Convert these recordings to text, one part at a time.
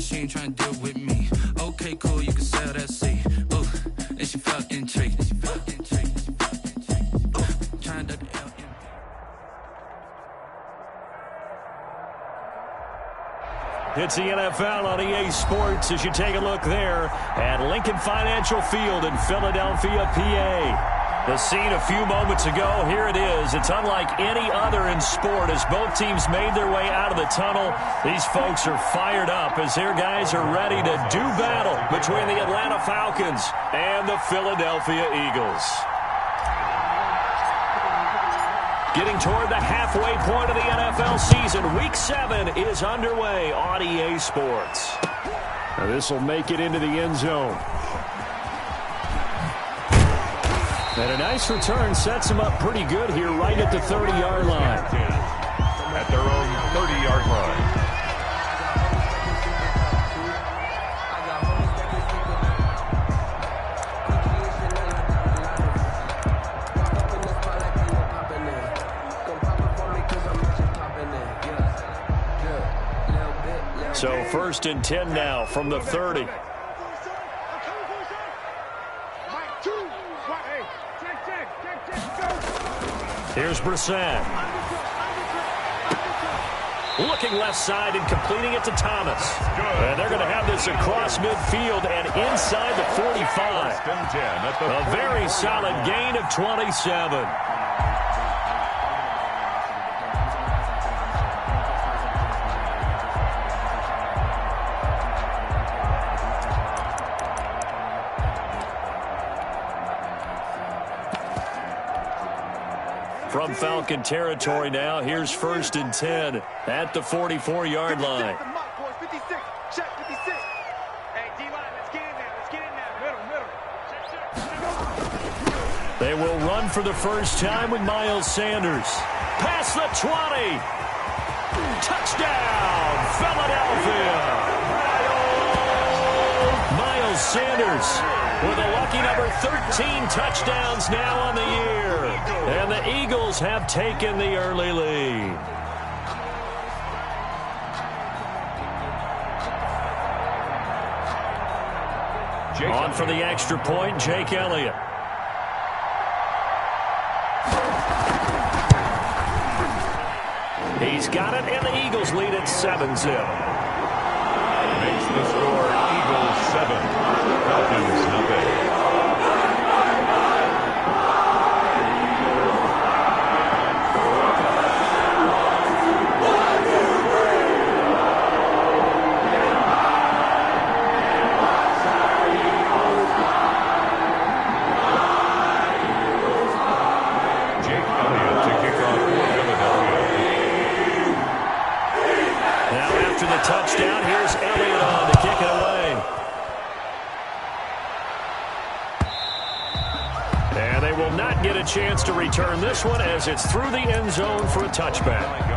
said she ain't trying to deal with me. Okay, cool, you can sell that seat. Ooh, and she felt intrigued. Trying to duck the L. It's the NFL on EA Sports as you take a look there at Lincoln Financial Field in Philadelphia, PA. The scene a few moments ago, here it is. It's unlike any other in sport as both teams made their way out of the tunnel. These folks are fired up as their guys are ready to do battle between the Atlanta Falcons and the Philadelphia Eagles. Getting toward the halfway point of the NFL season, Week 7 is underway on EA Sports. Now this will make it into the end zone. And a nice return sets them up pretty good here right at the 30-yard line. At their own 30-yard line. So 1st and 10 now from the 30. Here's Brissett. Looking left side and completing it to Thomas. And they're going to have this across midfield and inside the 45. A very solid gain of 27. From Falcon territory now, here's 1st and 10 at the 44-yard line. They will run for the first time with Miles Sanders. Past the 20. Touchdown, Philadelphia. Miles Sanders with a lucky number 13 touchdowns now on the year. And the Eagles have taken the early lead. On for the extra point, Jake Elliott. He's got it, and the Eagles lead at 7-0. Makes the score Eagles 7, Falcons nothing. Touchdown. Here's Elliott on to kick it away. And they will not get a chance to return this one as it's through the end zone for a touchback.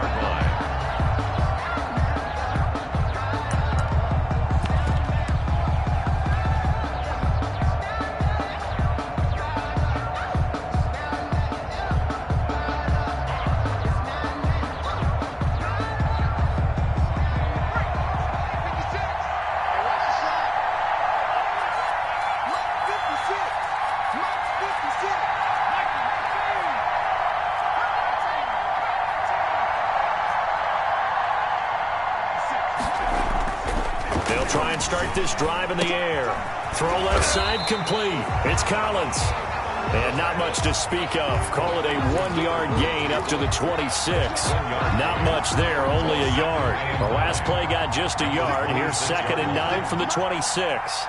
They'll try and start this drive in the air. Throw left side complete. It's Collins. And not much to speak of. Call it a 1-yard gain up to the 26. Not much there, only a yard. The last play got just a yard. Here's 2nd and 9 from the 26.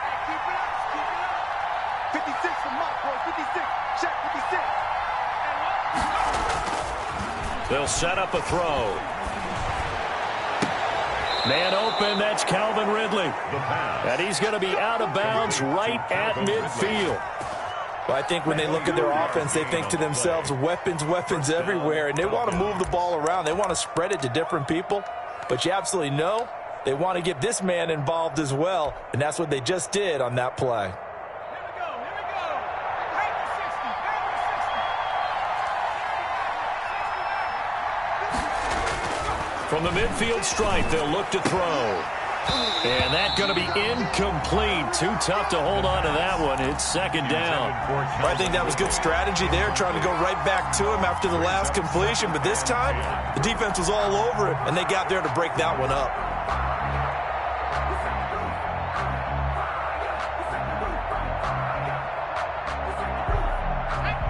They'll set up a throw. Man open, that's Calvin Ridley. And he's going to be out of bounds right at midfield. Well, I think when they look at their offense, they think to themselves, weapons, weapons everywhere, and they want to move the ball around. They want to spread it to different people. But you absolutely know they want to get this man involved as well, and that's what they just did on that play. From the midfield stripe, they'll look to throw. And that's going to be incomplete. Too tough to hold on to that one. It's second down. I think that was good strategy there, trying to go right back to him after the last completion. But this time, the defense was all over it, and they got there to break that one up.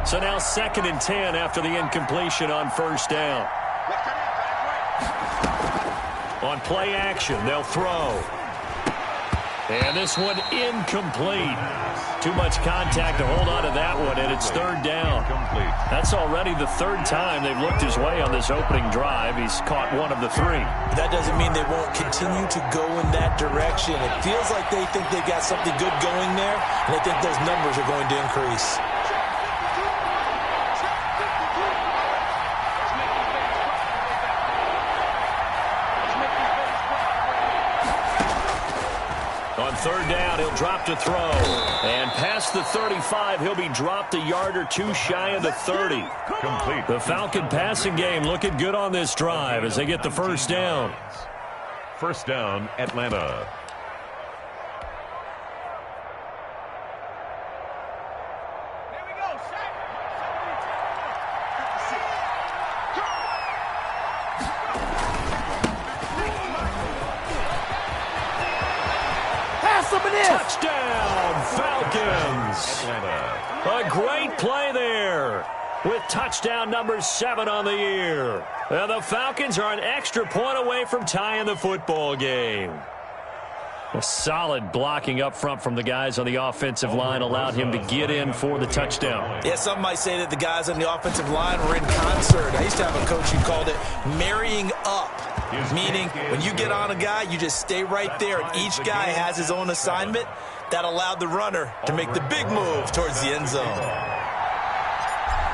So now 2nd and 10 after the incompletion on first down. On play action, they'll throw. And this one incomplete. Too much contact to hold on to that one, and it's 3rd down. That's already the 3rd time they've looked his way on this opening drive. He's caught one of the 3. That doesn't mean they won't continue to go in that direction. It feels like they think they've got something good going there, and I think those numbers are going to increase. On 3rd down, he'll drop to throw. And past the 35, he'll be dropped a yard or 2 shy of the 30. Complete. The Falcon passing game looking good on this drive as they get the first down. First down, Atlanta. Touchdown, Falcons. A great play there with touchdown number 7 on the year. And the Falcons are an extra point away from tying the football game. A solid blocking up front from the guys on the offensive line allowed him to get in for the touchdown. Yeah, some might say that the guys on the offensive line were in concert. I used to have a coach who called it marrying up, meaning when you get on a guy, you just stay right there, and each guy has his own assignment. That allowed the runner to make the big move towards the end zone.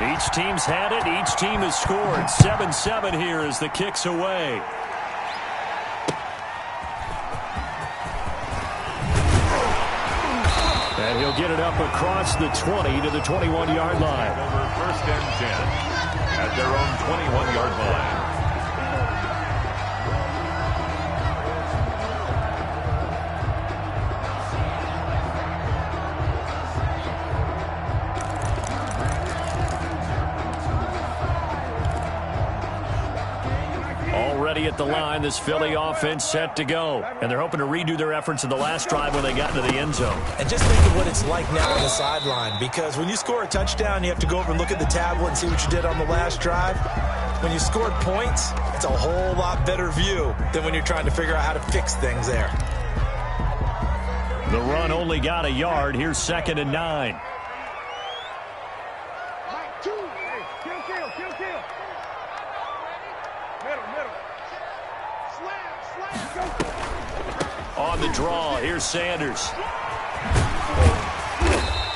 Each team's had it. Each team has scored. 7-7 here as the kick's away. And he'll get it up across the 20 to the 21-yard line. Over 1st and 10 at their own 21-yard line. Already at the line, this Philly offense set to go. And they're hoping to redo their efforts in the last drive when they got into the end zone. And just think of what it's like now on the sideline, because when you score a touchdown, you have to go over and look at the tablet and see what you did on the last drive. When you scored points, it's a whole lot better view than when you're trying to figure out how to fix things there. The run only got a yard. Here's 2nd and 9. On the draw, here's Sanders.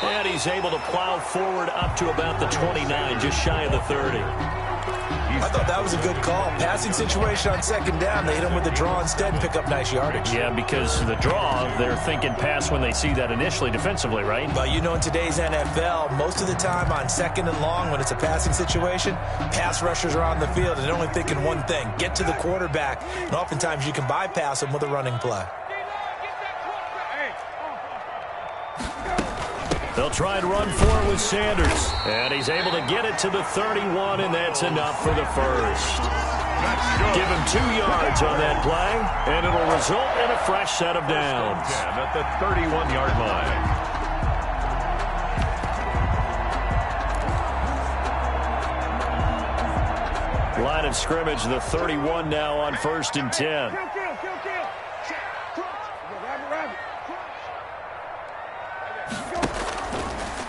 And he's able to plow forward up to about the 29, just shy of the 30. I thought that was a good call. Passing situation on 2nd down. They hit him with the draw instead and pick up nice yardage. Yeah, because the draw, they're thinking pass when they see that initially defensively, right? But you know, in today's NFL, most of the time on 2nd and long, when it's a passing situation, pass rushers are on the field and they're only thinking one thing: get to the quarterback. And oftentimes you can bypass them with a running play. They'll try and run for it with Sanders. And he's able to get it to the 31, and that's enough for the first. Give him 2 yards on that play, and it'll result in a fresh set of downs. At the 31-yard line. Line of scrimmage, the 31 now on 1st and 10.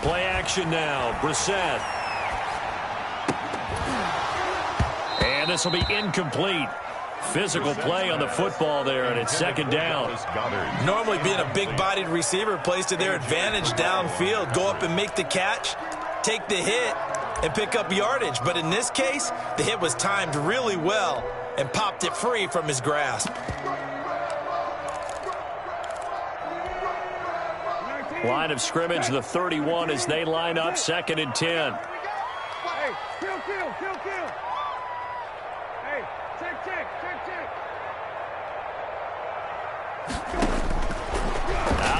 Play action now. Brissett. And this will be incomplete. Physical play on the football there, and it's 2nd down. Normally being a big-bodied receiver plays to their advantage downfield. Go up and make the catch, take the hit, and pick up yardage. But in this case, the hit was timed really well and popped it free from his grasp. Line of scrimmage, the 31 as they line up, 2nd and 10. Hey, kill. Hey, check.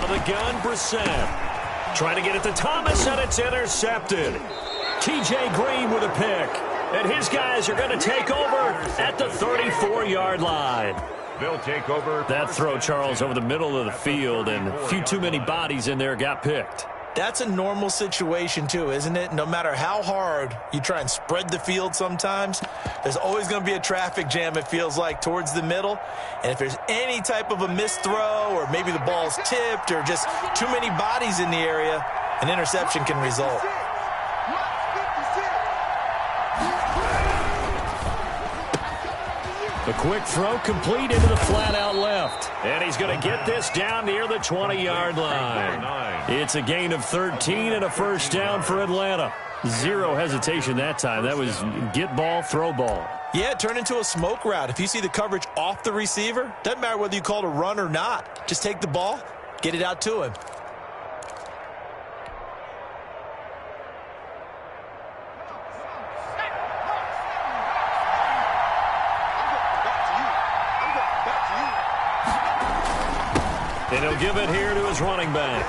of the gun, Brissett. Trying to get it to Thomas, and it's intercepted. T.J. Green with a pick. And his guys are going to take over at the 34-yard line. They'll take over. That throw, Charles, over the middle of the field, and a few too many bodies in there got picked. That's a normal situation, too, isn't it? No matter how hard you try and spread the field sometimes, there's always going to be a traffic jam, it feels like, towards the middle. And if there's any type of a missed throw or maybe the ball's tipped or just too many bodies in the area, an interception can result. The quick throw complete into the flat-out left. And he's going to get this down near the 20-yard line. It's a gain of 13 and a first down for Atlanta. Zero hesitation that time. That was get ball, throw ball. Yeah, it turned into a smoke route. If you see the coverage off the receiver, doesn't matter whether you call it a run or not. Just take the ball, get it out to him. And he'll give it here to his running back.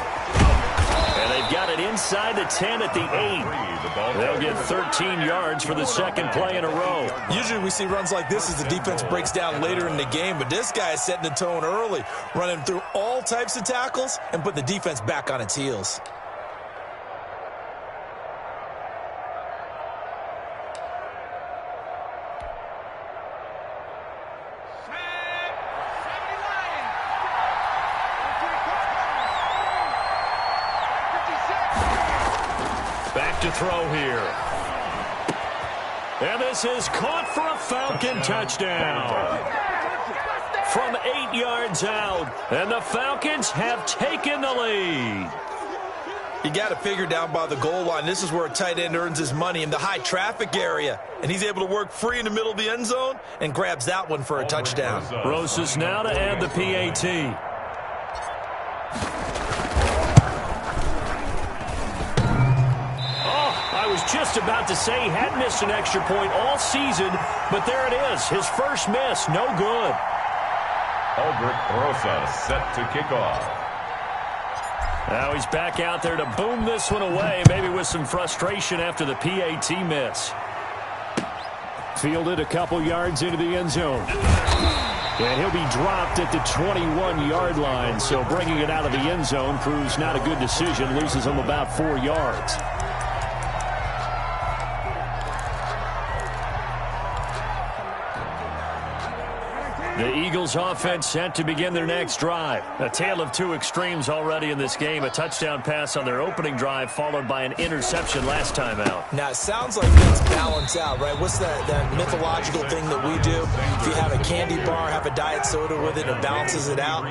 And they've got it inside the 10 at the 8. They'll get 13 yards for the second play in a row. Usually we see runs like this as the defense breaks down later in the game, but this guy is setting the tone early, running through all types of tackles and put the defense back on its heels. To throw here. And this is caught for a Falcon touchdown. From 8 yards out. And the Falcons have taken the lead. You got to figure down by the goal line. This is where a tight end earns his money, in the high traffic area. And he's able to work free in the middle of the end zone and grabs that one for a touchdown. Rosas now to add the PAT. Just about to say he hadn't missed an extra point all season, but there it is, his first miss, no good. Aldrich Rosas set to kick off. Now he's back out there to boom this one away, maybe with some frustration after the PAT miss. Fielded a couple yards into the end zone. And he'll be dropped at the 21-yard line, so bringing it out of the end zone proves not a good decision, loses him about 4 yards. The Eagles offense set to begin their next drive. A tale of two extremes already in this game. A touchdown pass on their opening drive followed by an interception last time out. Now, it sounds like things balance out, right? What's that mythological thing that we do? If you have a candy bar, have a diet soda with it, it balances it out.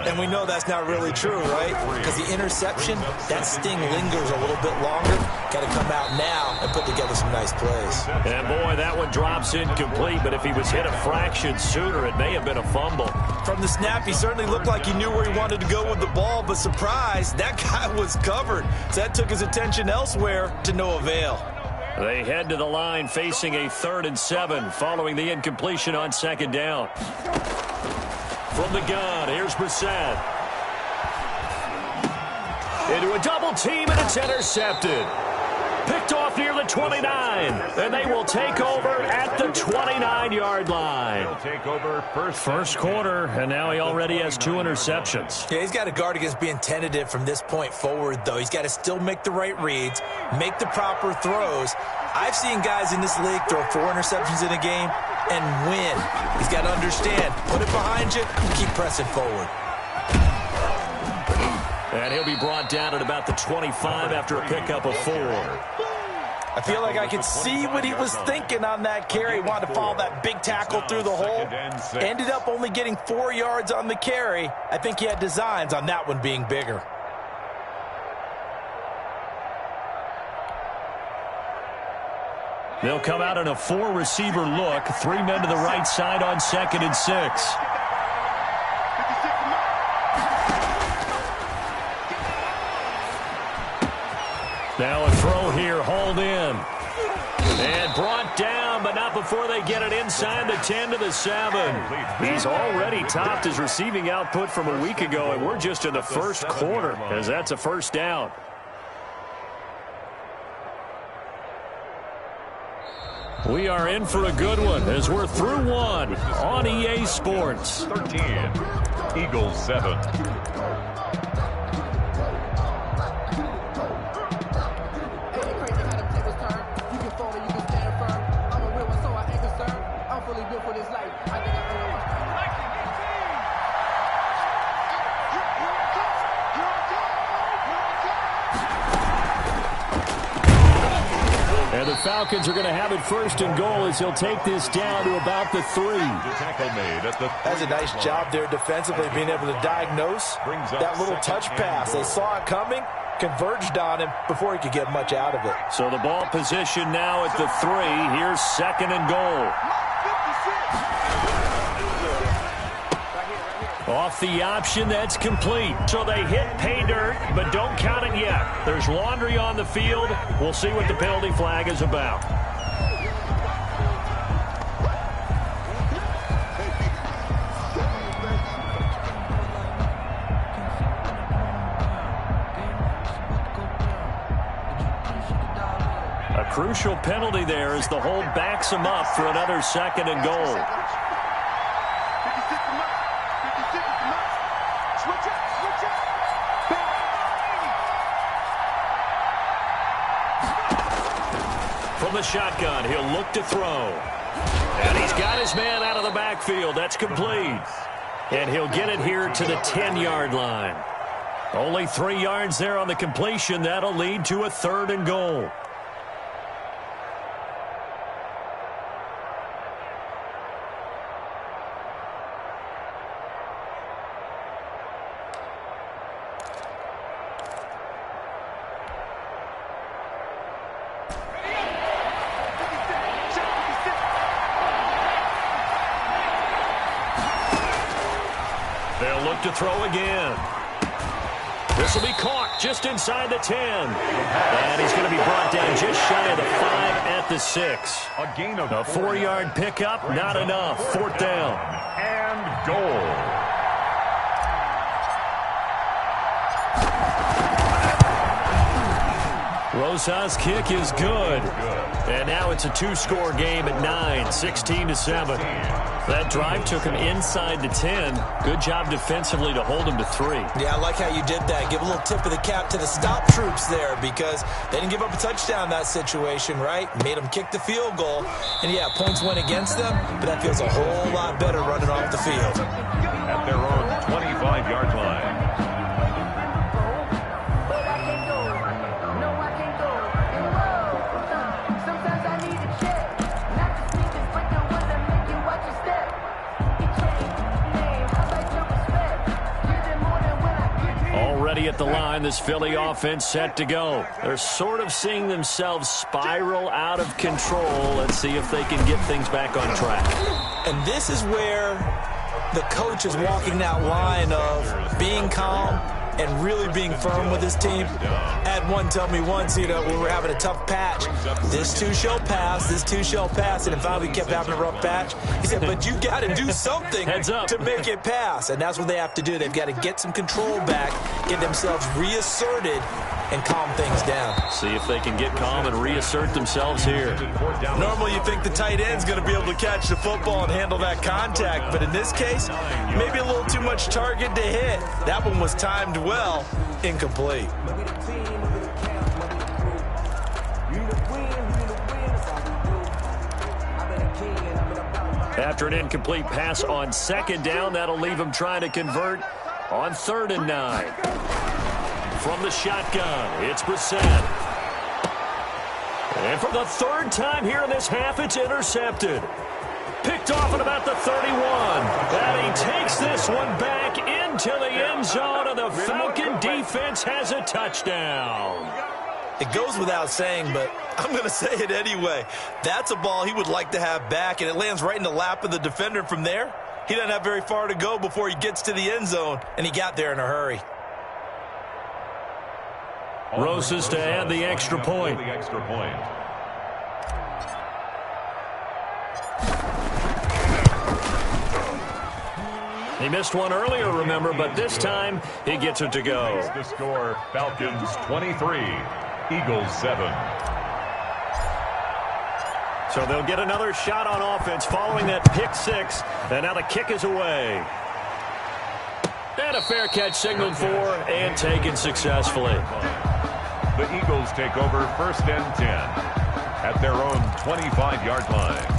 And we know that's not really true, right? Because the interception, that sting lingers a little bit longer. Got to come out now and put together some nice plays. And boy, that one drops incomplete, but if he was hit a fraction sooner, it may have been a fumble. From the snap, he certainly looked like he knew where he wanted to go with the ball, but surprise, that guy was covered. So that took his attention elsewhere to no avail. They head to the line facing a 3rd and 7 following the incompletion on second down. From the gun, here's Brissett. Into a double team, and it's intercepted. Picked off near the 29, and they will take over at the 29-yard line. Take over first quarter, and now he already has 2 interceptions. Yeah, he's got to guard against being tentative from this point forward, though. He's got to still make the right reads, make the proper throws. I've seen guys in this league throw 4 interceptions in a game and win. He's got to understand, put it behind you, keep pressing forward. And he'll be brought down at about the 25 after a pickup of 4. I feel like I could see what he was thinking on that carry. Wanted to follow that big tackle through the hole. Ended up only getting 4 yards on the carry. I think he had designs on that one being bigger. They'll come out in a 4-receiver look. 3 men to the right side on 2nd and 6. Now a throw here, hauled in. And brought down but not before they get it inside the 10 to the 7. He's already topped his receiving output from a week ago, and we're just in the first quarter, as that's a first down. We are in for a good one as we're through one on EA Sports. 13, Eagles 7. And the Falcons are going to have it first and goal as he'll take this down to about the 3. That's a nice job there defensively, being able to diagnose that little touch pass. They saw it coming, converged on him before he could get much out of it. So the ball position now at the 3. Here's second and goal. Off the option, that's complete. So they hit pay dirt, but don't count it yet. There's laundry on the field. We'll see what the penalty flag is about. A crucial penalty there as the hold backs him up for another second and goal. From the shotgun, he'll look to throw. And he's got his man out of the backfield. That's complete. And he'll get it here to the 10-yard line. Only 3 yards there on the completion. That'll lead to a third and goal. They'll look to throw again. This will be caught just inside the 10. And he's going to be brought down just shy of the 5 at the 6. A gain of a 4-yard pickup, not enough. Fourth down. And goal. Rosas' kick is good. And now it's a 2-score game at 9, 16-7. That drive took him inside the 10. Good job defensively to hold him to 3. Yeah, I like how you did that. Give a little tip of the cap to the stop troops there because they didn't give up a touchdown in that situation, right? Made them kick the field goal. And, yeah, points went against them, but that feels a whole lot better running off the field. At their own 25-yard line. At the line, this Philly offense set to go. They're sort of seeing themselves spiral out of control. Let's see if they can get things back on track. And this is where the coach is walking that line of being calm and really being firm with his team. Had one tell me once, we were having a tough patch. This too shall pass, this too shall pass. And in fact, we kept having a rough patch. He said, but you got to do something to make it pass. And that's what they have to do. They've got to get some control back, get themselves reasserted, and calm things down. See if they can get calm and reassert themselves here. Normally you think the tight end's going to be able to catch the football and handle that contact, but in this case, maybe a little too much target to hit. That one was timed well, incomplete. After an incomplete pass on second down, that'll leave him trying to convert on 3rd and 9. From the shotgun, it's Brissett. And for the 3rd time here in this half, it's intercepted. Picked off at about the 31. And he takes this one back into the end zone, and the Falcon defense has a touchdown. It goes without saying, but I'm going to say it anyway. That's a ball he would like to have back, and it lands right in the lap of the defender from there. He doesn't have very far to go before he gets to the end zone, and he got there in a hurry. Rosas to add the extra point. He missed one earlier, remember, but this time he gets it to go. The score, Falcons 23, Eagles 7. So they'll get another shot on offense following that pick six, and now the kick is away. And a fair catch signaled for and taken successfully. The Eagles take over 1st and 10 at their own 25-yard line.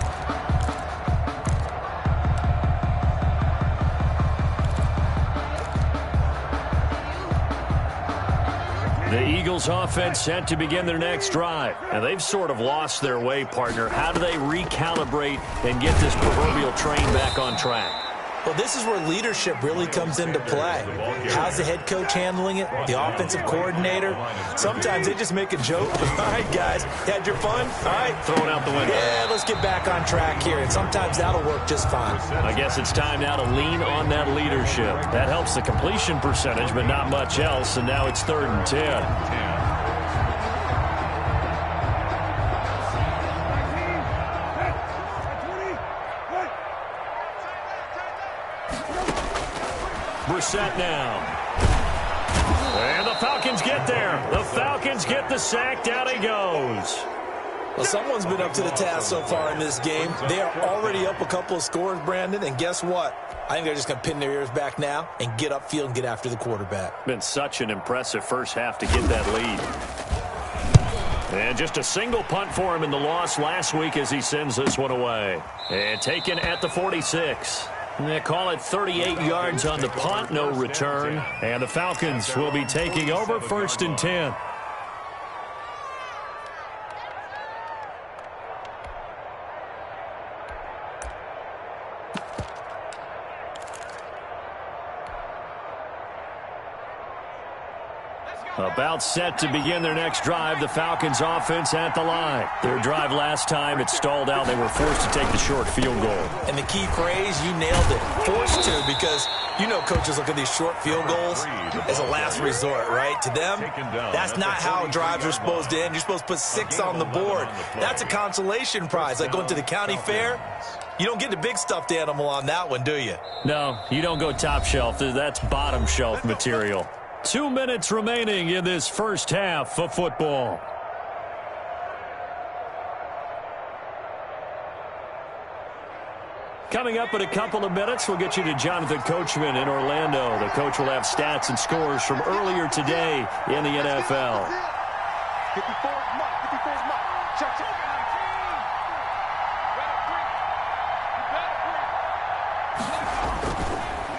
The Eagles offense set to begin their next drive. And they've sort of lost their way, partner. How do they recalibrate and get this proverbial train back on track? Well, this is where leadership really comes into play. How's the head coach handling it? The offensive coordinator? Sometimes they just make a joke. All right, guys, you had your fun? All right. Throwing out the window. Yeah, let's get back on track here. And sometimes that'll work just fine. I guess it's time now to lean on that leadership. That helps the completion percentage, but not much else. And now it's 3rd and 10. Set now. And the Falcons get there. The Falcons get the sack. Down he goes. Well, someone's been up to the task so far in this game. They are already up a couple of scores, Brandon, and guess what? I think they're just going to pin their ears back now and get upfield and get after the quarterback. Been such an impressive first half to get that lead. And just a single punt for him in the loss last week as he sends this one away. And taken at the 46. They call it 38 yards on the punt, no return. And the Falcons will be taking over 1st and 10. About set to begin their next drive, the Falcons offense at the line. Their drive last time, it stalled out. They were forced to take the short field goal. And the key phrase, you nailed it, forced to, because you know coaches look at these short field goals as a last resort, right? To them, that's not how drives are supposed to end. You're supposed to put 6 on the board. That's a consolation prize, like going to the county fair. You don't get the big stuffed animal on that one, do you? No, you don't go top shelf. That's bottom shelf material. 2 minutes remaining in this first half of football. Coming up in a couple of minutes, we'll get you to Jonathan Coachman in Orlando. The coach will have stats and scores from earlier today in the NFL.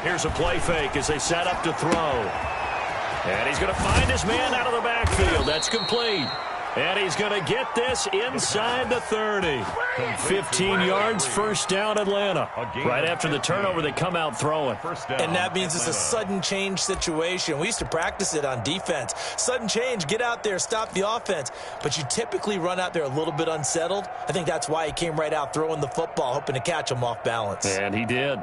Here's a play fake as they set up to throw. And he's going to find his man out of the backfield. That's complete. And he's going to get this inside the 30. 15 yards, first down Atlanta. Right after the turnover, they come out throwing. And that means it's a sudden change situation. We used to practice it on defense. Sudden change, get out there, stop the offense. But you typically run out there a little bit unsettled. I think that's why he came right out throwing the football, hoping to catch him off balance. And he did.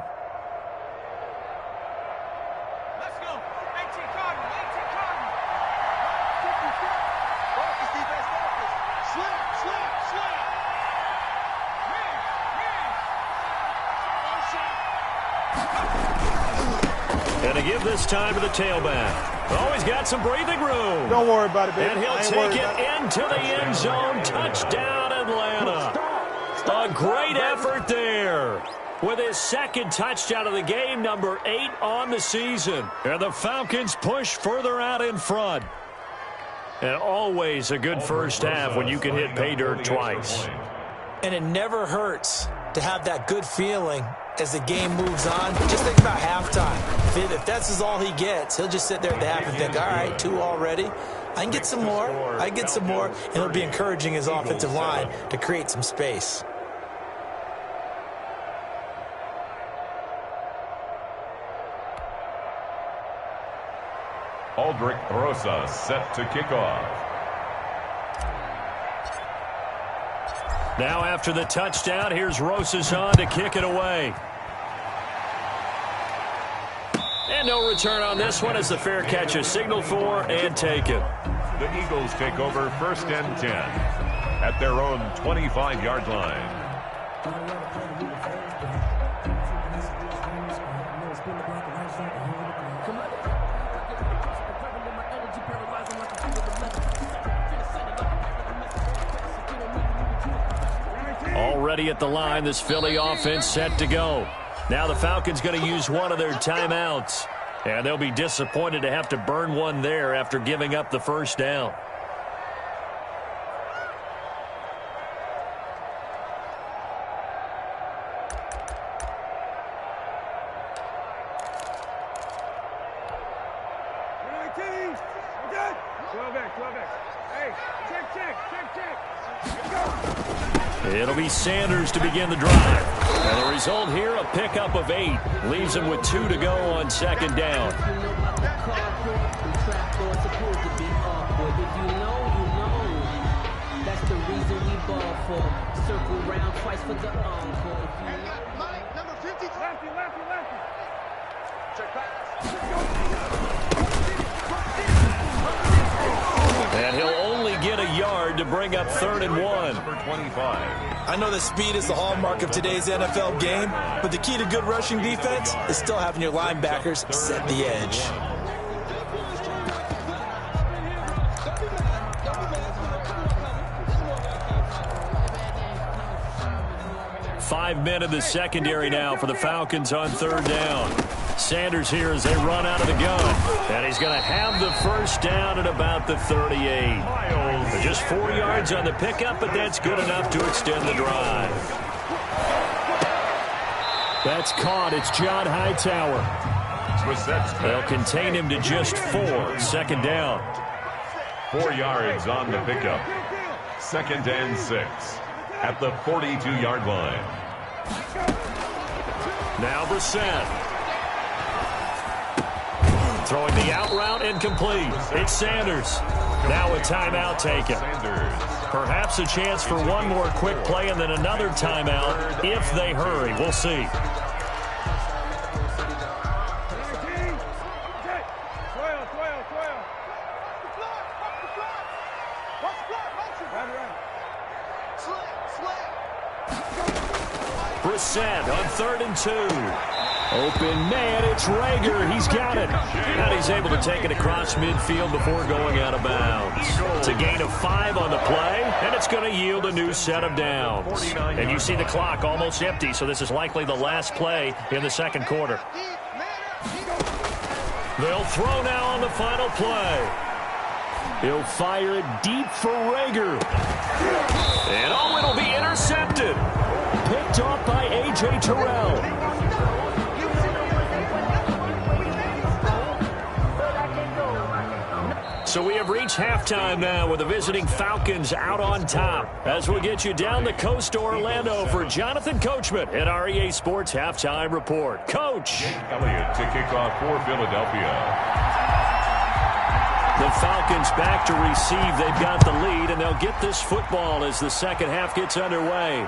Give this time to the tailback. Always got some breathing room. Don't worry about it, baby. And he'll take it into the end zone. Touchdown, Atlanta. A great effort there. With his second touchdown of the game, number 8 on the season. And the Falcons push further out in front. And always a good first half when you can hit pay dirt twice. And it never hurts to have that good feeling as the game moves on. Just think about halftime. If that's all he gets, he'll just sit there at the half and think, all right, 2 already. I can get some more. I can get some more. And he'll be encouraging his offensive line to create some space. Aldrich Rosa set to kick off. Now after the touchdown, here's Rosas on to kick it away. And no return on this one as the fair catch is signaled for and taken. The Eagles take over 1st and 10 at their own 25-yard line. Already at the line, this Philly offense set to go. Now the Falcons going to use one of their timeouts. And they'll be disappointed to have to burn one there after giving up the first down. It'll be Sanders to begin the drive. And the result here, a pickup of 8. Leaves him with 2 to go on second down. That's the reason we ball for. Circle round twice for the encore. Mike, number 50. Lefty. Check pass. And he'll only get a yard to bring up 3rd and 1. Number 25. I know that speed is the hallmark of today's NFL game, but the key to good rushing defense is still having your linebackers set the edge. Five men in the secondary now for the Falcons on 3rd down. Sanders here as they run out of the gun. And he's going to have the first down at about the 38. Just 4 yards on the pickup, but that's good enough to extend the drive. That's caught. It's John Hightower. They'll contain him to just 4. 2nd down. 4 yards on the pickup. 2nd and 6 at the 42-yard line. Now Brissett. Throwing the out route incomplete. It's Sanders. Now a timeout taken. Perhaps a chance for one more quick play and then another timeout if they hurry. We'll see. Brissett on 3rd and 2. Open man, it's Rager. He's got it. And he's able to take it across midfield before going out of bounds. It's a gain of 5 on the play, and it's going to yield a new set of downs. And you see the clock almost empty, so this is likely the last play in the 2nd quarter. They'll throw now on the final play. He'll fire it deep for Rager. And it'll be intercepted. Picked off by A.J. Terrell. So we have reached halftime now with the visiting Falcons out on top. As we'll get you down the coast to Orlando for Jonathan Coachman at REA Sports Halftime Report. Coach. Elliott to kick off for Philadelphia. The Falcons back to receive. They've got the lead, and they'll get this football as the second half gets underway.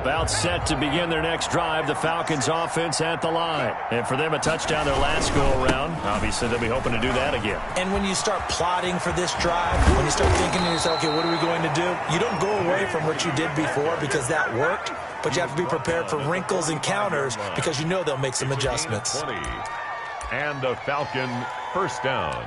About set to begin their next drive, the Falcons offense at the line. And for them, a touchdown their last go-around. Obviously, they'll be hoping to do that again. And when you start plotting for this drive, when you start thinking to yourself, okay, what are we going to do? You don't go away from what you did before because that worked, but you have to be prepared for wrinkles and counters because you know they'll make some adjustments. 20. And a Falcon first down.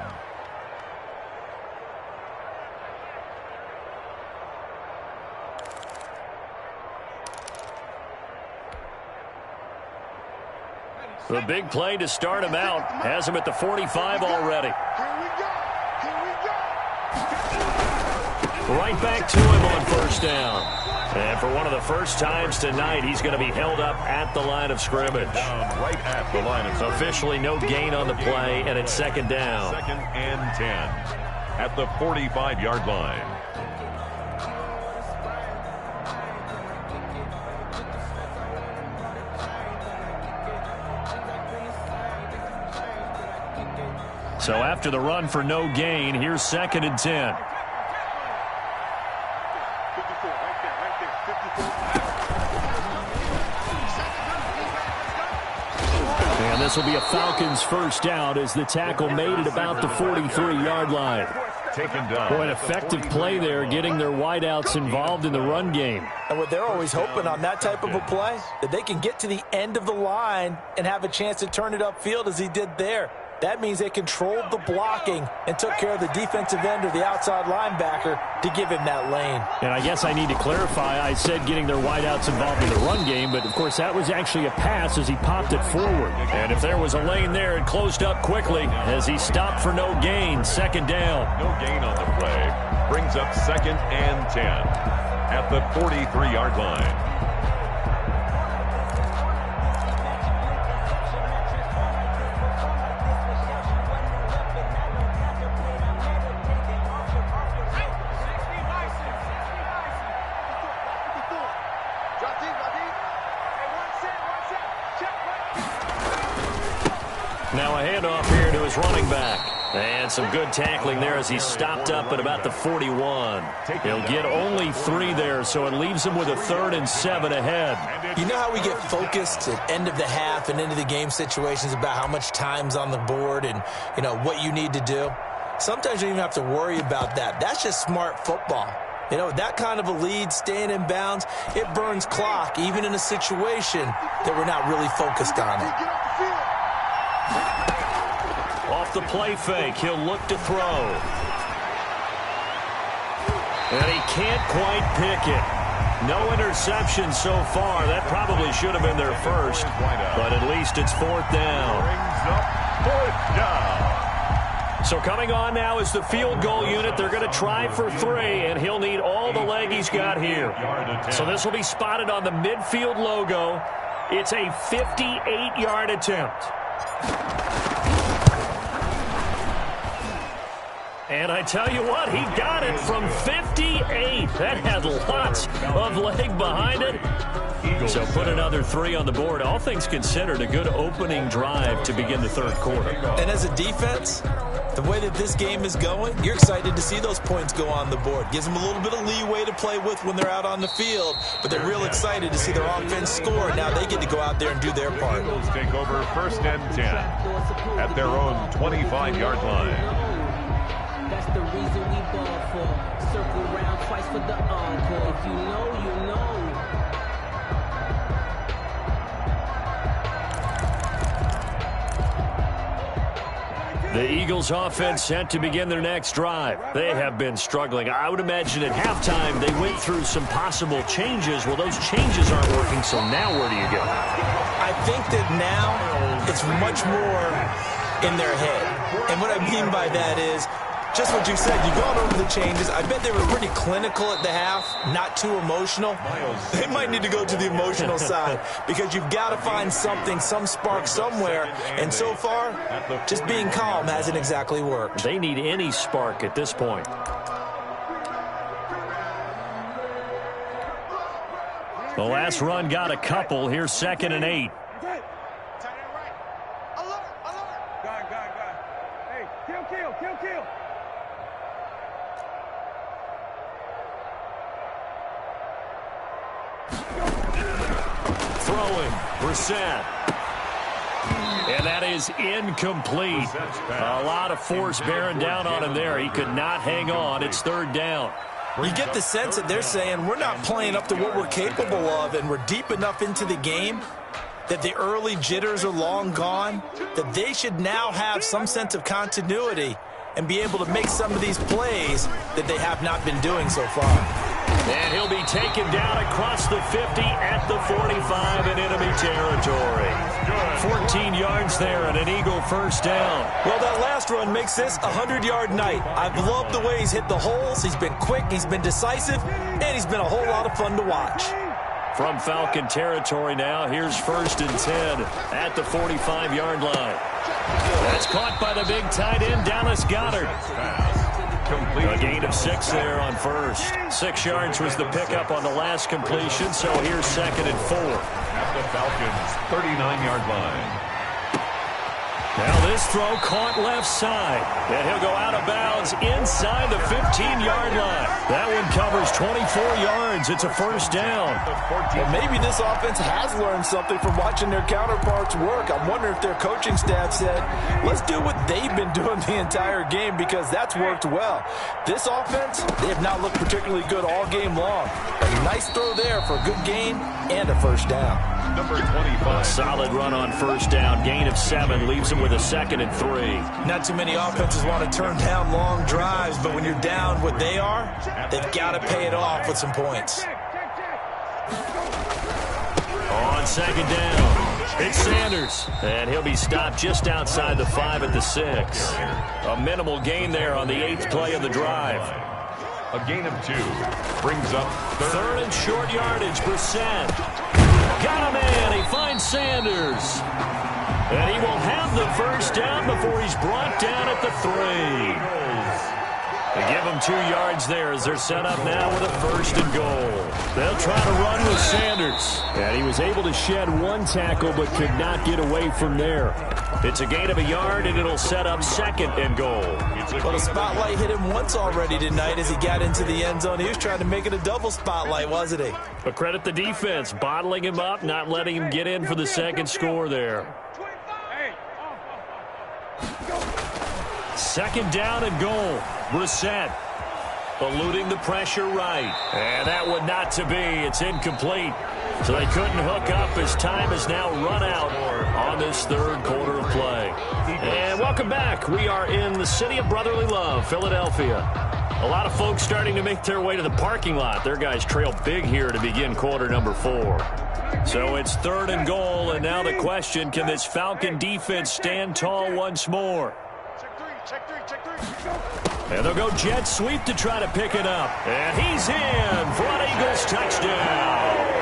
The big play to start him out has him at the 45 already. Right back to him on first down. And for one of the first times tonight, he's going to be held up at the line of scrimmage. Right at the line of scrimmage. Officially no gain on the play, and it's 2nd down. 2nd and 10 at the 45-yard line. So after the run for no gain, here's 2nd and 10. And this will be a Falcons first down as the tackle made it about the 43-yard line. Taken down. Boy, an effective play there, getting their wideouts involved in the run game. And what they're always hoping on that type of a play, that they can get to the end of the line and have a chance to turn it upfield as he did there. That means they controlled the blocking and took care of the defensive end or the outside linebacker to give him that lane. And I guess I need to clarify, I said getting their wideouts involved in the run game, but of course that was actually a pass as he popped it forward. And if there was a lane there, it closed up quickly as he stopped for no gain. Second down. No gain on the play. Brings up 2nd and 10 at the 43-yard line. Now a handoff here to his running back. And some good tackling there as he stopped up at about the 41. He'll get only 3 there, so it leaves him with a 3rd and 7 ahead. You know how we get focused at end of the half and into the game situations about how much time's on the board and, you know, what you need to do? Sometimes you don't even have to worry about that. That's just smart football. You know, that kind of a lead, staying in bounds, it burns clock, even in a situation that we're not really focused on it. Off the play fake, he'll look to throw. And he can't quite pick it. No interception so far. That probably should have been their first, but at least it's 4th down. Brings up 4th down. So coming on now is the field goal unit. They're going to try for 3, and he'll need all the leg he's got here. So this will be spotted on the midfield logo. It's a 58-yard attempt. And I tell you what, he got it from 58. That had lots of leg behind it. So put another 3 on the board. All things considered, a good opening drive to begin the 3rd quarter. And as a defense, the way that this game is going, you're excited to see those points go on the board. Gives them a little bit of leeway to play with when they're out on the field, but they're real excited to see their offense score. Now they get to go out there and do their part. Eagles take over 1st and 10 at their own 25-yard line. That's the reason we ball for. Circle round twice for the encore. If you know, you know. The Eagles offense set to begin their next drive. They have been struggling. I would imagine at halftime they went through some possible changes. Well, those changes aren't working, so now where do you go? I think that now it's much more in their head. And what I mean by that is just what you said. You've gone over the changes. I bet they were pretty clinical at the half, not too emotional. They might need to go to the emotional side because you've got to find something, some spark somewhere. And so far, just being calm hasn't exactly worked. They need any spark at this point. The last run got a couple. Here's 2nd and 8. Throwing, Brissett. And that is incomplete. A lot of force bearing down on him there. He could not hang on. It's 3rd down. You get the sense that they're saying we're not playing up to what we're capable of, and we're deep enough into the game that the early jitters are long gone, that they should now have some sense of continuity and be able to make some of these plays that they have not been doing so far. And he'll be taken down across the 50 at the 45 in enemy territory. 14 yards there and an Eagle first down. Well, that last run makes this a 100-yard night. I've loved the way he's hit the holes. He's been quick, he's been decisive, and he's been a whole lot of fun to watch. From Falcon territory now, here's 1st and 10 at the 45-yard line. That's caught by the big tight end, Dallas Goedert. A gain of 6 there on first. 6 yards was the pickup on the last completion, so here's 2nd and 4. At the Falcons' 39-yard line. Now this throw caught left side. And he'll go out of bounds inside the 15-yard line. That one covers 24 yards. It's a first down. Well, maybe this offense has learned something from watching their counterparts work. I'm wondering if their coaching staff said, let's do what they've been doing the entire game, because that's worked well. This offense, they have not looked particularly good all game long. A nice throw there for a good gain and a first down. Number 25. A solid run on first down. Gain of 7 leaves him with a 2nd and 3. Not too many offenses want to turn down long drives, but when you're down what they are, they've got to pay it off with some points. On 2nd down, it's Sanders. And he'll be stopped just outside the 5 at the 6. A minimal gain there on the 8th play of the drive. A gain of 2 brings up Third and short yardage. Brissett got a man. He finds Sanders. And he will have the first down before he's brought down at the 3. They give him 2 yards there as they're set up now with a 1st and goal. They'll try to run with Sanders. And he was able to shed 1 tackle but could not get away from there. It's a gain of 1 yard, and it'll set up 2nd and goal. Well, the spotlight hit him once already tonight as he got into the end zone. He was trying to make it a double spotlight, wasn't he? But credit the defense, bottling him up, not letting him get in for the 2nd score there. 2nd down and goal. Brissett eluding the pressure right. And that one not to be. It's incomplete. So they couldn't hook up as time has now run out on this 3rd quarter of play. And welcome back. We are in the city of brotherly love, Philadelphia. A lot of folks starting to make their way to the parking lot. Their guys trail big here to begin quarter number 4. So it's 3rd and goal, and now the question, can this Falcon defense stand tall once more? And they'll go jet sweep to try to pick it up. And he's in for an Eagles touchdown.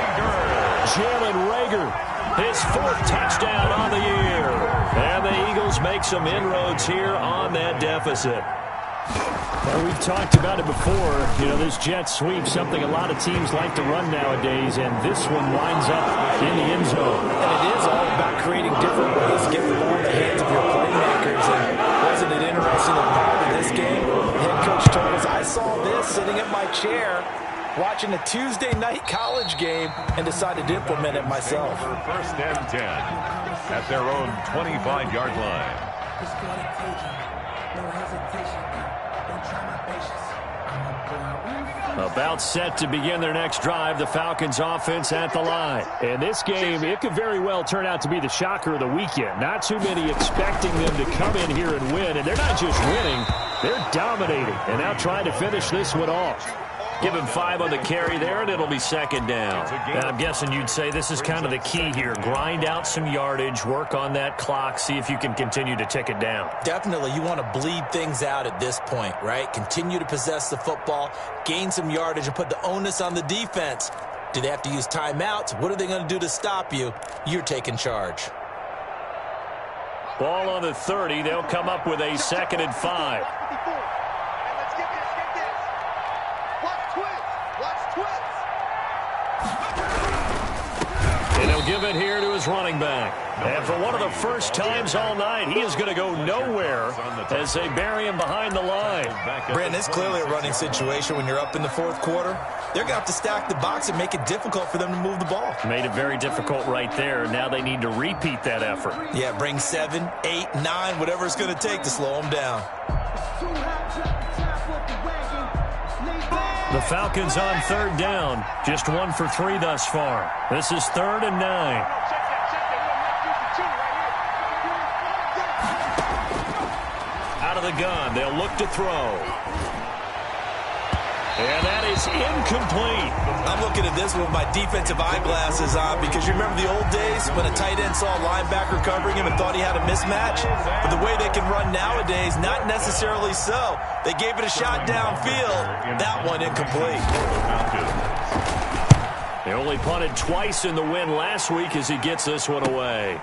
Jalen Reagor, his 4th touchdown on the year. And the Eagles make some inroads here on that deficit. Well, we've talked about it before. You know, this jet sweep, something a lot of teams like to run nowadays, and this one winds up in the end zone. And it is all about creating different ways to get the ball in the hands of your playmakers. And wasn't it interesting that part of this game, the head coach told us, I saw this sitting at my chair watching a Tuesday night college game and decided to implement it myself. 1st and 10 at their own 25-yard line. About set to begin their next drive, the Falcons offense at the line. And this game, it could very well turn out to be the shocker of the weekend. Not too many expecting them to come in here and win. And they're not just winning, they're dominating. And now trying to finish this one off. Give him 5 on the carry there, and it'll be 2nd down. And I'm guessing you'd say this is kind of the key here. Grind out some yardage, work on that clock, see if you can continue to tick it down. Definitely, you want to bleed things out at this point, right? Continue to possess the football, gain some yardage, and put the onus on the defense. Do they have to use timeouts? What are they going to do to stop you? You're taking charge. Ball on the 30. They'll come up with a 2nd and 5. And he'll give it here to his running back. And for one of the first times all night, he is going to go nowhere as they bury him behind the line. Brandon, it's clearly a running situation when you're up in the 4th quarter. They're going to have to stack the box and make it difficult for them to move the ball. Made it very difficult right there. Now they need to repeat that effort. Yeah, bring 7, 8, 9, whatever it's going to take to slow them down. The Falcons on 3rd down. Just 1 for 3 thus far. This is 3rd and 9. Out of the gun. They'll look to throw. And that is incomplete. I'm looking at this with my defensive eyeglasses on because you remember the old days when a tight end saw a linebacker covering him and thought he had a mismatch? But the way they can run nowadays, not necessarily so. They gave it a shot downfield. That one incomplete. They only punted twice in the win last week as he gets this one away.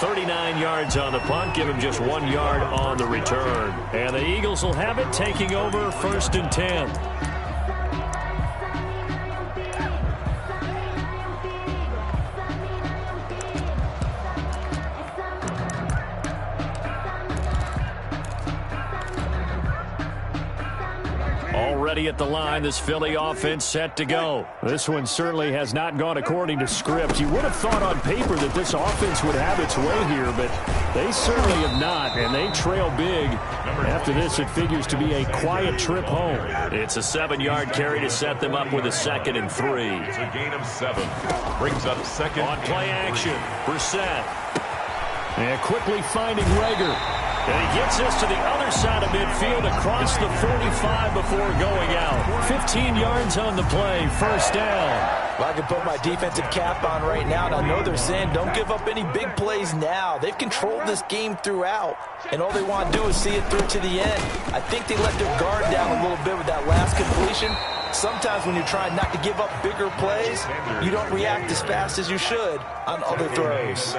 39 yards on the punt, give him just 1 yard on the return. And the Eagles will have it, taking over 1st and 10. ready at the line. This Philly offense set to go. This one certainly has not gone according to script. You would have thought on paper that this offense would have its way here, but they certainly have not, and they trail big. After this, it figures to be a quiet trip home. It's a 7-yard carry to set them up with a 2nd and 3. It's a gain of 7. Brings up 2nd On play and 3. action, Brissett. And quickly finding Rager. And he gets us to the other side of midfield across the 45 before going out. 15 yards on the play, first down. Well, I can put my defensive cap on right now, and I know they're saying don't give up any big plays now. They've controlled this game throughout, and all they want to do is see it through to the end. I think they let their guard down a little bit with that last completion. Sometimes when you're trying not to give up bigger plays, you don't react as fast as you should on other throws.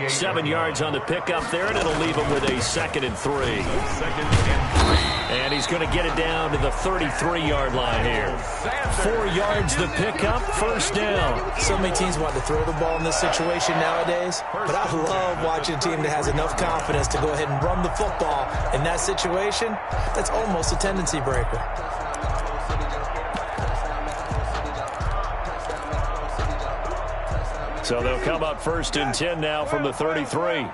7 yards on the pickup there, and it'll leave him with a 2nd and 3. 2nd and 3. And he's going to get it down to the 33-yard line here. 4 yards the pickup, first down. So many teams want to throw the ball in this situation nowadays, but I love watching a team that has enough confidence to go ahead and run the football. In that situation, that's almost a tendency breaker. So they'll come up 1st and 10 now from the 33.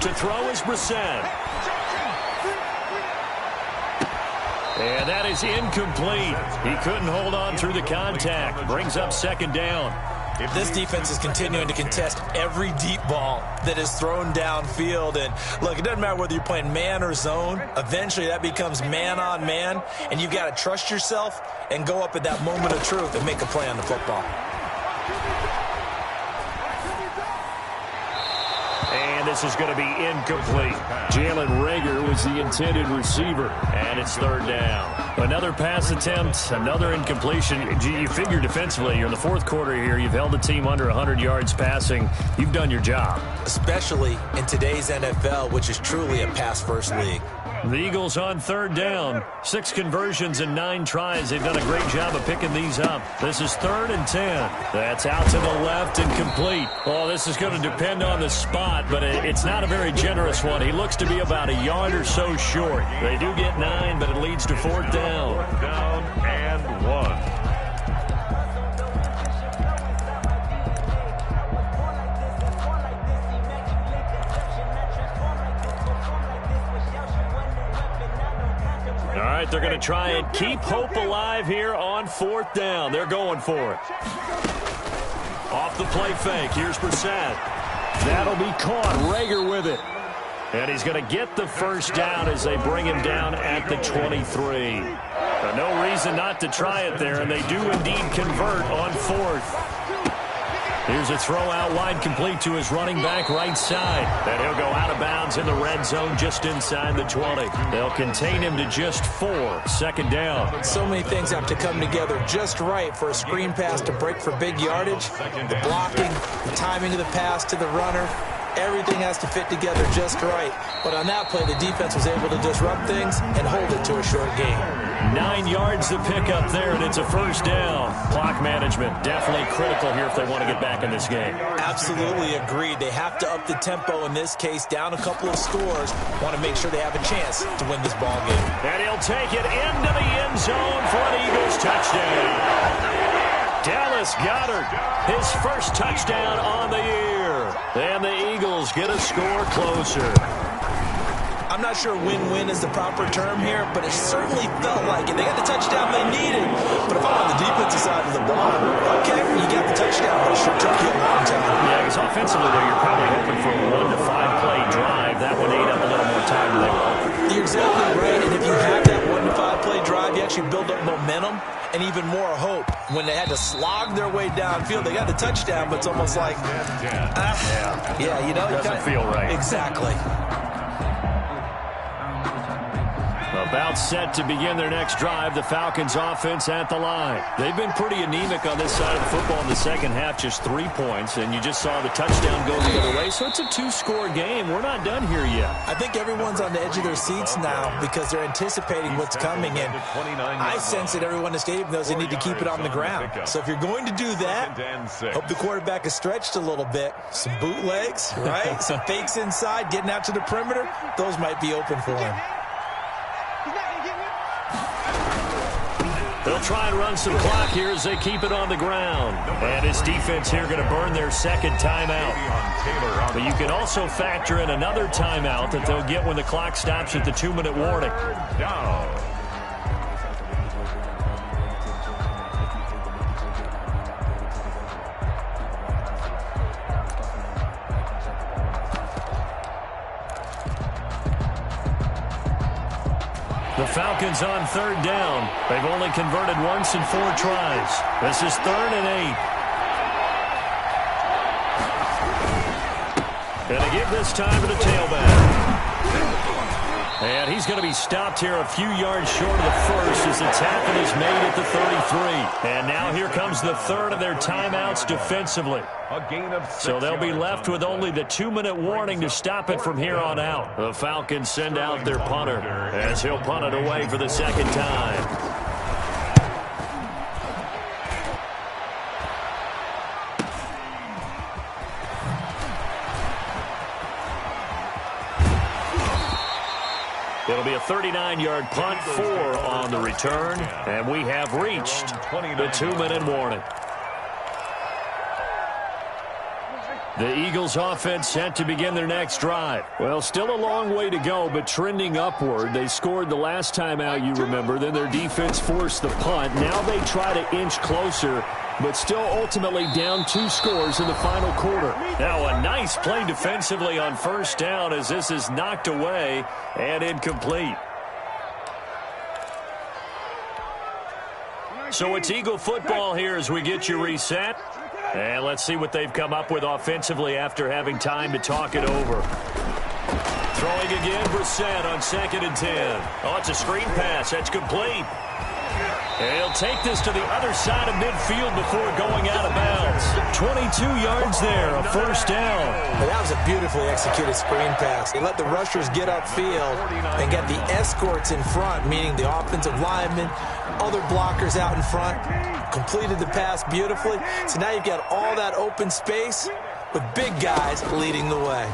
To throw is Brissett. And that is incomplete. He couldn't hold on through the contact. Brings up 2nd down. This defense is continuing to contest every deep ball that is thrown downfield. And look, it doesn't matter whether you're playing man or zone. Eventually that becomes man on man, and you've got to trust yourself and go up at that moment of truth and make a play on the football. And this is going to be incomplete. Jalen Rager was the intended receiver, and it's 3rd down. Another pass attempt, another incompletion. You figure defensively, you're in the 4th quarter here. You've held the team under 100 yards passing. You've done your job. Especially in today's NFL, which is truly a pass-first league. The Eagles on 3rd down. 6 conversions and 9 tries. They've done a great job of picking these up. This is 3rd and 10. That's out to the left and complete. Oh, this is going to depend on the spot, but it's not a very generous one. He looks to be about a yard or so short. They do get 9, but it leads to 4th down. 4th down and 1. All right, they're going to try and keep hope alive here on 4th down. They're going for it. Off the play fake. Here's Brissett. That'll be caught. Rager with it. And he's going to get the first down as they bring him down at the 23. No reason not to try it there, and they do indeed convert on 4th. Here's a throw out wide, complete to his running back right side. And he'll go out of bounds in the red zone just inside the 20. They'll contain him to just 4. 2nd down. So many things have to come together just right for a screen pass to break for big yardage. The blocking, the timing of the pass to the runner. Everything has to fit together just right. But on that play, the defense was able to disrupt things and hold it to a short game. 9 yards to pick up there, and it's a first down. Clock management definitely critical here if they want to get back in this game. Absolutely agreed. They have to up the tempo in this case, down a couple of scores. Want to make sure they have a chance to win this ball game. And he'll take it into the end zone for an Eagles touchdown. Dallas Goedert, his first touchdown on the year. And the Eagles get a score closer. I'm not sure win-win is the proper term here, but it certainly felt like it. They got the touchdown they needed. But if I'm on the defensive side of the ball, okay, you got the touchdown, but it sure took you a long time. Yeah, because offensively, though, you're probably hoping for a 1 to 5 play drive. That one ate up a little more time than they were hoping. You're exactly right, and if you have that 1 to 5 play drive, you actually build up momentum and even more hope. When they had to slog their way downfield, they got the touchdown, but it's almost like, yeah, you know, doesn't feel right. Exactly. About set to begin their next drive, the Falcons offense at the line. They've been pretty anemic on this side of the football in the second half, just 3 points, and you just saw the touchdown go the other way, so it's a 2-score game. We're not done here yet. I think everyone's on the edge of their seats now because they're anticipating what's coming, and I sense that everyone in the stadium knows they need to keep it on the ground. So if you're going to do that, hope the quarterback is stretched a little bit. Some bootlegs, right? Some fakes inside, getting out to the perimeter. Those might be open for him. They'll try and run some clock here as they keep it on the ground. And his defense here going to burn their second timeout. But you can also factor in another timeout that they'll get when the clock stops at the 2-minute warning. The Falcons on third down. They've only converted once in 4 tries. This is 3rd and 8. And they give this time to the tailback. And he's going to be stopped here a few yards short of the first as the tackle is made at the 33. And now here comes the third of their timeouts defensively. So they'll be left with only the 2-minute warning to stop it from here on out. The Falcons send out their punter as he'll punt it away for the second time. It'll be a 39-yard punt, 4 on the return, and we have reached the 2-minute warning. The Eagles offense set to begin their next drive. Well, still a long way to go, but trending upward. They scored the last time out, you remember. Then their defense forced the punt. Now they try to inch closer, but still ultimately down 2 scores in the final quarter. Now a nice play defensively on first down as this is knocked away and incomplete. So it's Eagle football here as we get you reset. And let's see what they've come up with offensively after having time to talk it over. Throwing again, Brissett on 2nd and 10. Oh, it's a screen pass. That's complete. And he'll take this to the other side of midfield before going out of bounds. 22 yards there, a first down. Well, that was a beautifully executed screen pass. They let the rushers get upfield and get the escorts in front, meaning the offensive linemen, other blockers out in front, completed the pass beautifully. So now you've got all that open space with big guys leading the way.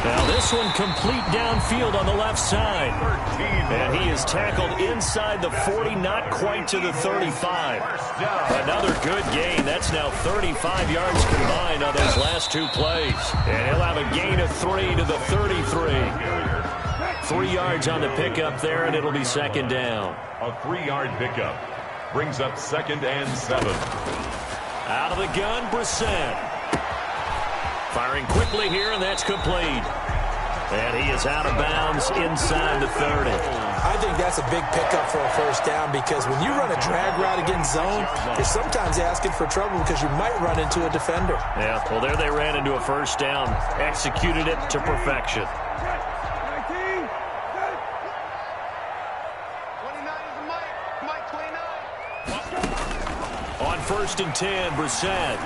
Now this one complete downfield on the left side. And he is tackled inside the 40, not quite to the 35. Another good gain. That's now 35 yards combined on those last 2 plays. And he'll have a gain of 3 to the 33. 3 yards on the pickup there, and it'll be 2nd down. A 3-yard pickup brings up 2nd and 7. Out of the gun, Brissett. Firing quickly here, and that's complete. And he is out of bounds inside the 30. I think that's a big pickup for a first down because when you run a drag route against zone, you're sometimes asking for trouble because you might run into a defender. Yeah, well, there they ran into a first down. Executed it to perfection. 1st and 10, Brissett.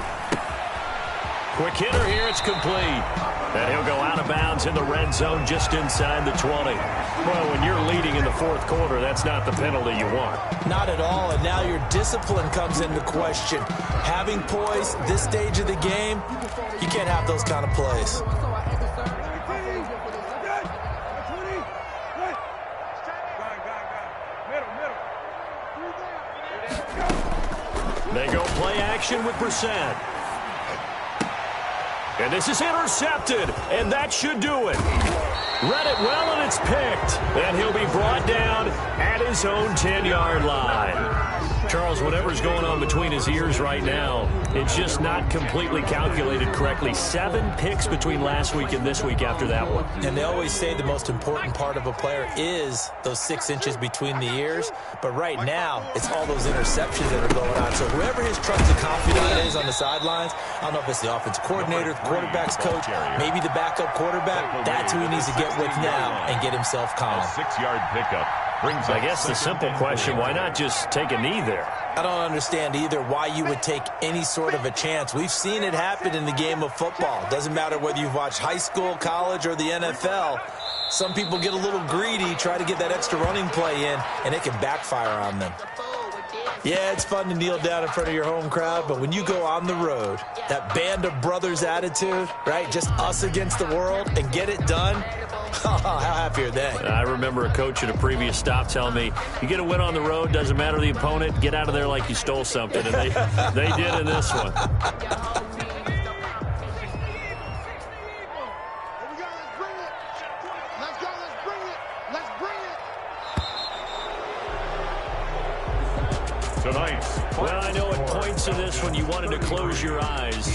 Quick hitter here, it's complete. And he'll go out of bounds in the red zone just inside the 20. Well, when you're leading in the 4th quarter, that's not the penalty you want. Not at all, and now your discipline comes into question. Having poise this stage of the game, you can't have those kind of plays. They go play action with Brissett. And this is intercepted, and that should do it. Read it well, and it's picked. And he'll be brought down at his own 10-yard line. Charles, whatever's going on between his ears right now, it's just not completely calculated correctly. 7 picks between last week and this week after that one. And they always say the most important part of a player is those 6 inches between the ears. But right now, it's all those interceptions that are going on. So whoever his trusted confidant is on the sidelines, I don't know if it's the offensive coordinator, the quarterback's coach, maybe the backup quarterback, that's who he needs to get with now and get himself calm. A 6-yard pickup. I guess the simple question, why not just take a knee there? I don't understand either why you would take any sort of a chance. We've seen it happen in the game of football. Doesn't matter whether you've watched high school, college, or the NFL. Some people get a little greedy, try to get that extra running play in, and it can backfire on them. Yeah, it's fun to kneel down in front of your home crowd, but when you go on the road, that band of brothers attitude, right, just us against the world, and get it done, how happy are they? I remember a coach at a previous stop telling me, you get a win on the road, doesn't matter the opponent, get out of there like you stole something, and they did in this one. Well, I know at points in this one you wanted to close your eyes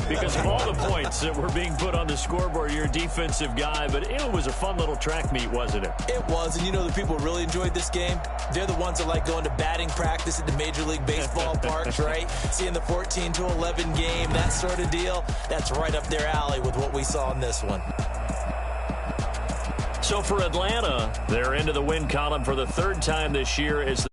because of all the points that were being put on the scoreboard. You're a defensive guy, but it was a fun little track meet, wasn't it? It was, and you know the people who really enjoyed this game? They're the ones that like going to batting practice at the Major League Baseball parks, right? Seeing the 14-11 game, that sort of deal, that's right up their alley with what we saw in this one. So for Atlanta, they're into the win column for the third time this year as